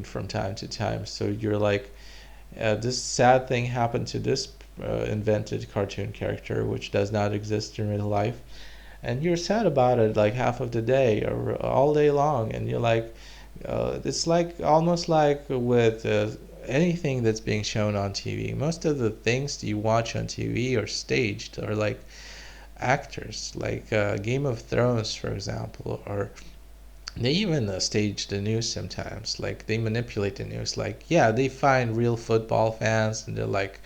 from time to time. So you're like, this sad thing happened to this invented cartoon character, which does not exist in real life, and you're sad about it like half of the day or all day long, and you're like, it's like almost like with anything that's being shown on TV. Most of the things you watch on TV are staged or like actors, like Game of Thrones, for example, or they even stage the news sometimes. Like they manipulate the news. Like yeah, they find real football fans and they're like,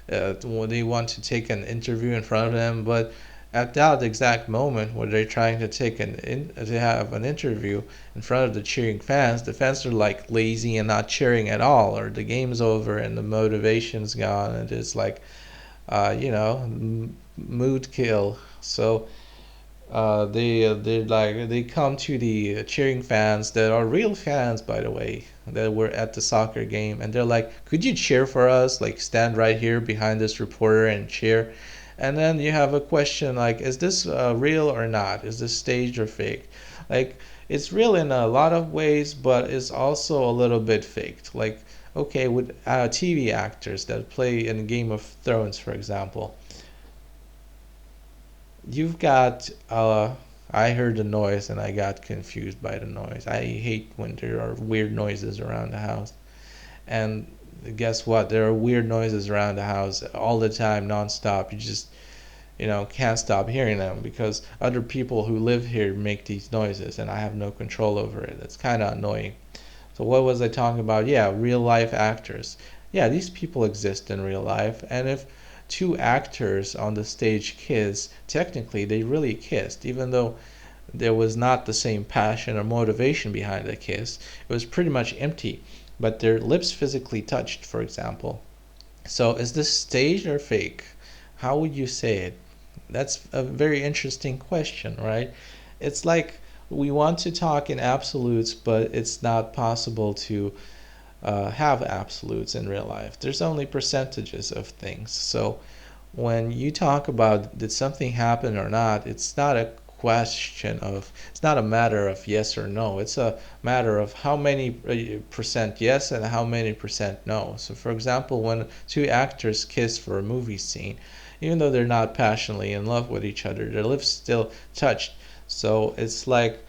they want to take an interview in front of them, but at that exact moment where they're trying to to have an interview in front of the cheering fans, the fans are like lazy and not cheering at all, or the game's over and the motivation's gone, and it's like, mood kill. So they come to the cheering fans that are real fans, by the way, that were at the soccer game, and they're like, "Could you cheer for us? Like, stand right here behind this reporter and cheer." And then you have a question like, "Is this real or not? Is this staged or fake?" Like, it's real in a lot of ways, but it's also a little bit faked. Like, okay, with TV actors that play in Game of Thrones, for example, you've got I heard the noise and I got confused by the noise. I hate when there are weird noises around the house. And guess what? There are weird noises around the house all the time, nonstop. You just, can't stop hearing them because other people who live here make these noises and I have no control over it. It's kind of annoying. So what was I talking about? Yeah, real life actors. Yeah, these people exist in real life, and if two actors on the stage kiss, technically they really kissed, even though there was not the same passion or motivation behind the kiss. It was pretty much empty, but their lips physically touched, for example. So is this staged or fake? How would you say it? That's a very interesting question, right? It's like we want to talk in absolutes, but it's not possible to have absolutes in real life. There's only percentages of things. So when you talk about did something happen or not, it's not a question of, it's not a matter of yes or no. It's a matter of how many percent yes and how many percent no. So for example, when two actors kiss for a movie scene, even though they're not passionately in love with each other, their lips still touched. So it's like,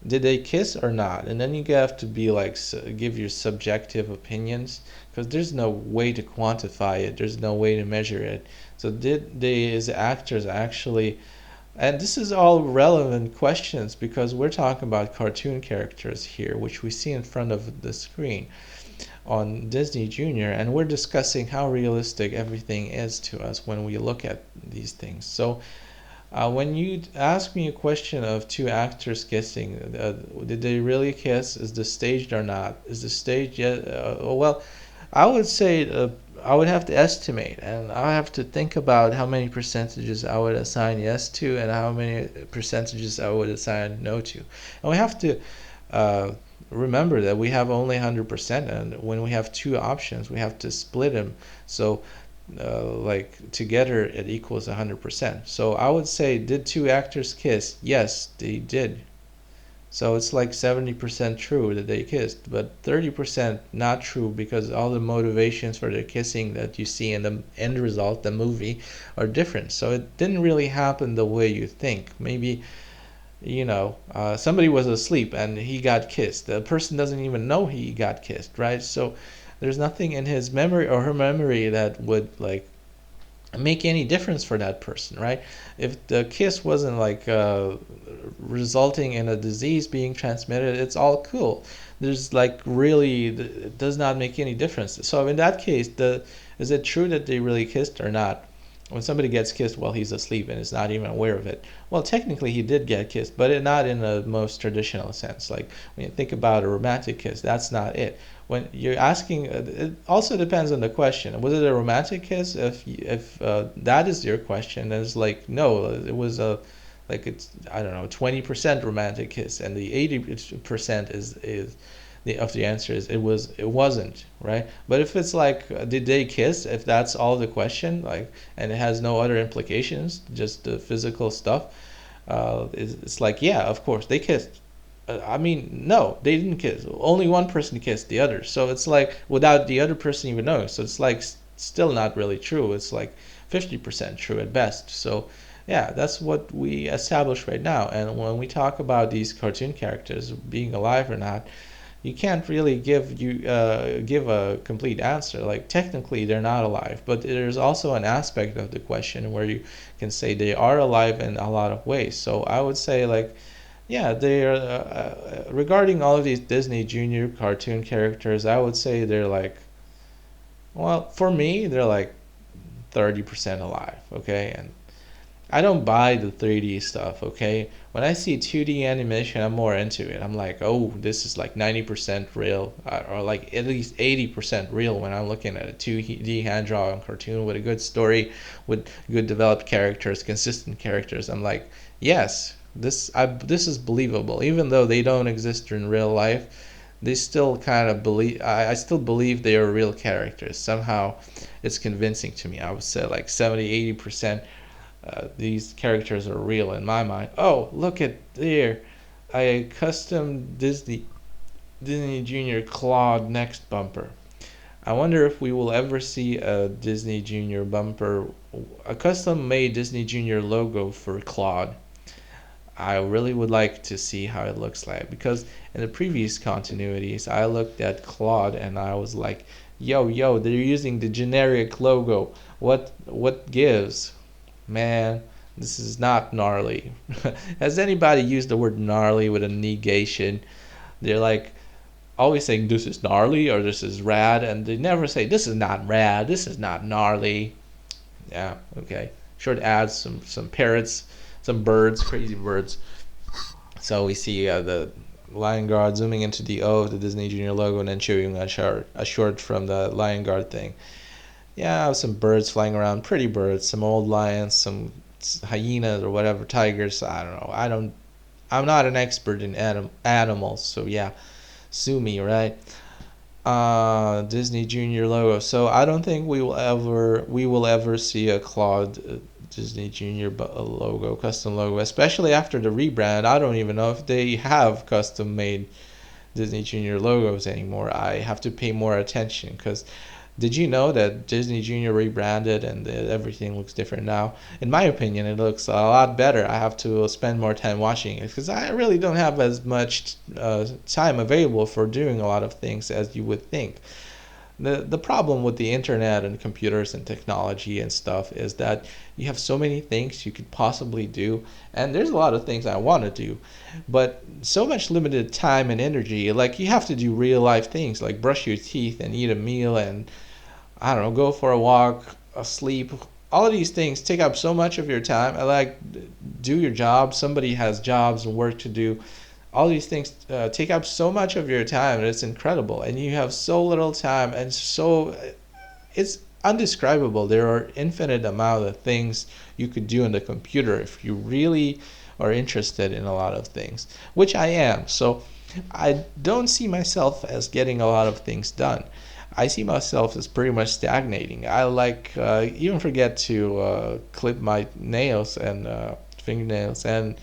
did they kiss or not? And then you have to be like, give your subjective opinions, because there's no way to quantify it, there's no way to measure it. So did they, as actors, actually, and this is all relevant questions because we're talking about cartoon characters here, which we see in front of the screen on Disney Junior, and we're discussing how realistic everything is to us when we look at these things. So when you ask me a question of two actors kissing, did they really kiss? Is this staged or not? Is the stage yet? Well, I would say I would have to estimate, and I have to think about how many percentages I would assign yes to, and how many percentages I would assign no to. And we have to uh, remember that we have only 100%, and when we have two options, we have to split them. So like together it equals 100%. So I would say, did two actors kiss? Yes, they did. So it's like 70% true that they kissed, but 30% not true because all the motivations for their kissing that you see in the end result, the movie, are different. So it didn't really happen the way you think. Maybe, somebody was asleep and he got kissed. The person doesn't even know he got kissed, right? So there's nothing in his memory or her memory that would like make any difference for that person, right? If the kiss wasn't like resulting in a disease being transmitted, it's all cool. There's like really, it does not make any difference. So in that case, is it true that they really kissed or not? When somebody gets kissed while he's asleep and is not even aware of it, well, technically he did get kissed, but not in the most traditional sense. Like when you think about a romantic kiss, that's not it. When you're asking, it also depends on the question. Was it a romantic kiss? If that is your question, then it's like no, it was a, like, it's, I don't know, 20% romantic kiss, and the 80% is the answer is it wasn't, right? But if it's like did they kiss, if that's all the question, like, and it has no other implications, just the physical stuff, it's like yeah, of course they kissed. I mean, no, they didn't kiss. Only one person kissed the other. So it's like without the other person even knowing. So it's like still not really true. It's like 50% true at best. So yeah, that's what we establish right now. And when we talk about these cartoon characters being alive or not, you can't really give a complete answer. Like technically they're not alive, but there's also an aspect of the question where you can say they are alive in a lot of ways. So I would say like yeah, they are. Regarding all of these Disney Junior cartoon characters, I would say they're like, well, for me, they're like 30% alive. Okay, and I don't buy the 3D stuff. Okay, when I see 2D animation, I'm more into it. I'm like, oh, this is like 90% real, or like at least 80% real when I'm looking at a 2D hand drawn cartoon with a good story, with good developed characters, consistent characters. I'm like, yes, this is believable, even though they don't exist in real life. They still kind of believe. I still believe they are real characters. Somehow, it's convincing to me. I would say like 70-80%. These characters are real in my mind. Oh, look at there, a custom Disney Junior Claude next bumper. I wonder if we will ever see a Disney Junior bumper, a custom made Disney Junior logo for Claude. I really would like to see how it looks like because in the previous continuities, I looked at Claude and I was like, yo, they're using the generic logo. What gives? Man, this is not gnarly. Has anybody used the word gnarly with a negation? They're like always saying this is gnarly or this is rad, and they never say this is not rad, this is not gnarly. Yeah, okay. Sure to add some parrots, some birds, crazy birds. So we see the Lion Guard zooming into the O of the Disney Junior logo and then showing a short from the Lion Guard thing. Yeah, some birds flying around, pretty birds, some old lions, some hyenas or whatever, tigers. I don't know. I'm not an expert in animals, so yeah, sue me, right? Disney Junior logo. So I don't think we will ever see a Claude Disney Junior logo, custom logo, especially after the rebrand. I don't even know if they have custom made Disney Junior logos anymore. I have to pay more attention because did you know that Disney Junior rebranded and everything looks different now? In my opinion, it looks a lot better. I have to spend more time watching it because I really don't have as much time available for doing a lot of things as you would think. The problem with the internet and computers and technology and stuff is that you have so many things you could possibly do, and there's a lot of things I want to do, but so much limited time and energy. Like you have to do real life things like brush your teeth and eat a meal and I don't know, go for a walk, sleep. All of these things take up so much of your time. I like do your job. Somebody has jobs and work to do. All these things take up so much of your time, and it's incredible. And you have so little time, and so it's undescribable. There are infinite amount of things you could do on the computer if you really are interested in a lot of things, which I am. So I don't see myself as getting a lot of things done. I see myself as pretty much stagnating. I like even forget to clip my nails and fingernails and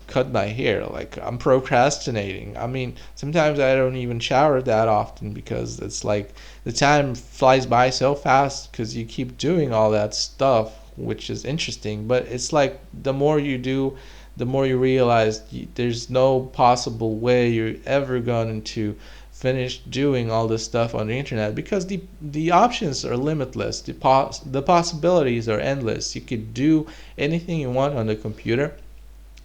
cut my hair. Like I'm procrastinating. I mean, sometimes I don't even shower that often because it's like the time flies by so fast because you keep doing all that stuff, which is interesting. But it's like the more you do, the more you realize there's no possible way you're ever going to finish doing all this stuff on the internet because the options are limitless. The possibilities are endless. You could do anything you want on the computer,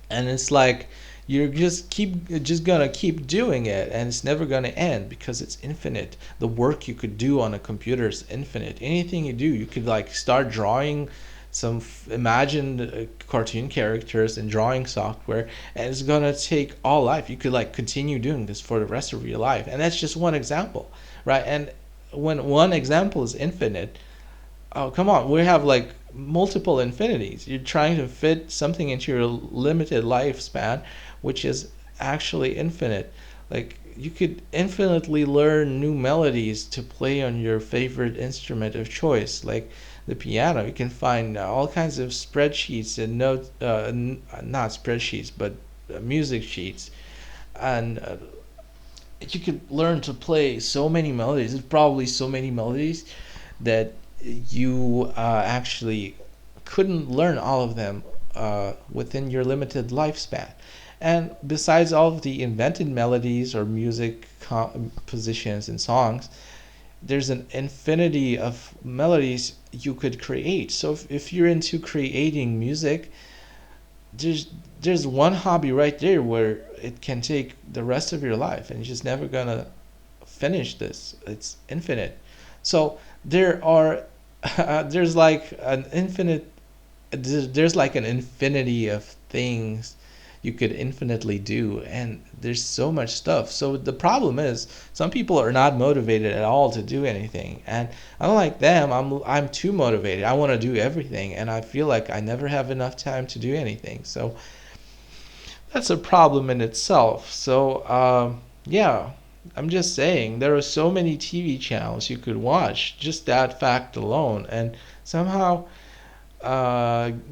and it's like you're just gonna keep doing it, and it's never gonna end because it's infinite. The work you could do on a computer is infinite. Anything you do, you could like start drawing some imagined cartoon characters in drawing software, and it's gonna take all life. You could like continue doing this for the rest of your life, and that's just one example, right? And when one example is infinite, oh come on, we have like multiple infinities. You're trying to fit something into your limited lifespan, which is actually infinite. Like you could infinitely learn new melodies to play on your favorite instrument of choice, like the piano. You can find all kinds of spreadsheets and notes, not spreadsheets, but music sheets, and you could learn to play so many melodies. There's probably so many melodies that you actually couldn't learn all of them within your limited lifespan. And besides all of the invented melodies or music compositions and songs, there's an infinity of melodies you could create. So if you're into creating music, there's there's one hobby right there where it can take the rest of your life, and you're just never gonna finish this. It's infinite. So there are there's like an infinite there's like an infinity of things you could infinitely do, and there's so much stuff. So the problem is some people are not motivated at all to do anything, and unlike them, I'm too motivated. I want to do everything, and I feel like I never have enough time to do anything. So that's a problem in itself. So yeah, I'm just saying there are so many TV channels you could watch, just that fact alone, and somehow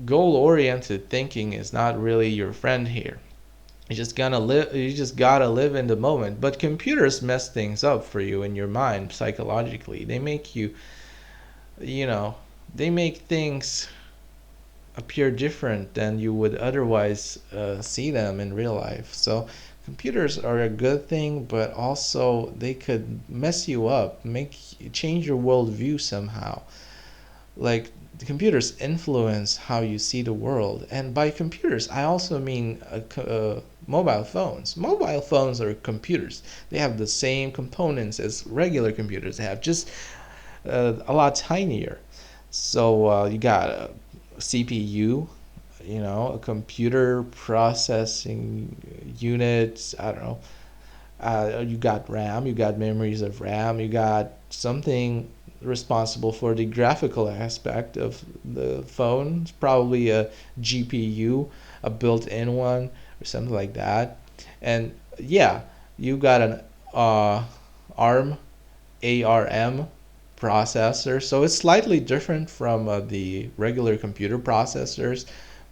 goal-oriented thinking is not really your friend here. You just gonna live. You just gotta live in the moment. But computers mess things up for you in your mind psychologically. They make you, you know, they make things appear different than you would otherwise see them in real life. So computers are a good thing, but also they could mess you up, make change your worldview somehow. Like the computers influence how you see the world, and by computers I also mean mobile phones. Mobile phones are computers. They have the same components as regular computers. They have just a lot tinier. So you got a CPU, a computer processing unit. I don't know. You got RAM, you got memories of RAM, you got something responsible for the graphical aspect of the phone. It's probably a GPU, a built-in one, or something like that. And yeah, you got an ARM, ARM processor, so it's slightly different from the regular computer processors,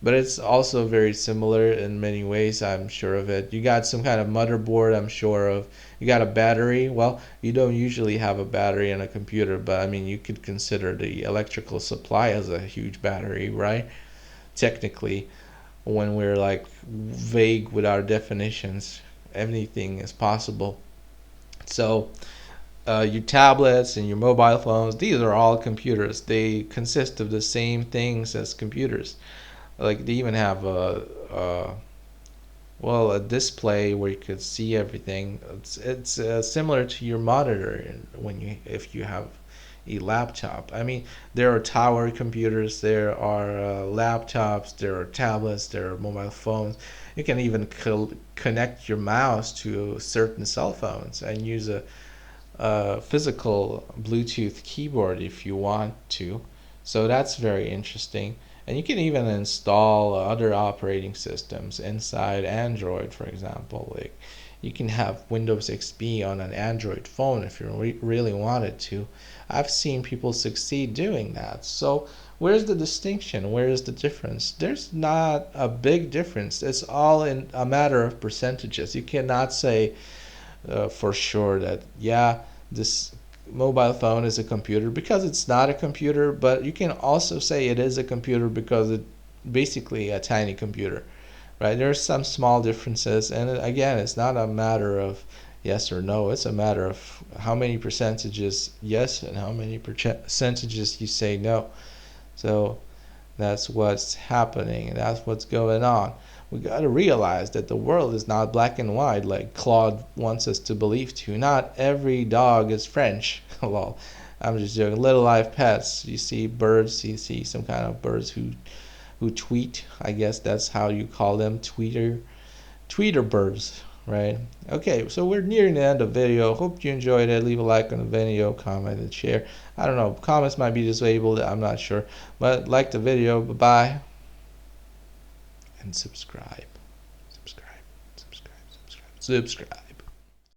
but it's also very similar in many ways. I'm sure of it. You got some kind of motherboard, I'm sure of. You got a battery. Well, you don't usually have a battery in a computer, but I mean, you could consider the electrical supply as a huge battery, right? Technically, when we're like vague with our definitions, anything is possible. So your tablets and your mobile phones, these are all computers. They consist of the same things as computers. Like they even have a display where you could see everything. It's similar to your monitor when you if you have a laptop. I mean, there are tower computers, there are laptops, there are tablets, there are mobile phones. You can even connect your mouse to certain cell phones and use a physical Bluetooth keyboard if you want to. So that's very interesting. And you can even install other operating systems inside Android, for example. Like you can have Windows XP on an Android phone if you really wanted to. I've seen people succeed doing that. So where's the distinction? Where is the difference? There's not a big difference. It's all in a matter of percentages. You cannot say for sure that yeah, this mobile phone is a computer because it's not a computer, but you can also say it is a computer because it's basically a tiny computer, right? There are some small differences, and again, it's not a matter of yes or no. It's a matter of how many percentages yes and how many percentages you say no. So that's what's happening, and that's what's going on. We got to realize that the world is not black and white like Claude wants us to believe to. Not every dog is French. Well, I'm just joking. Little life pets. You see birds. You see some kind of birds who tweet. I guess that's how you call them, tweeter birds, right? Okay, so we're nearing the end of the video. Hope you enjoyed it. Leave a like on the video, comment, and share. I don't know. Comments might be disabled. I'm not sure. But like the video. Bye-bye. And subscribe. Subscribe. Subscribe. Subscribe. Subscribe.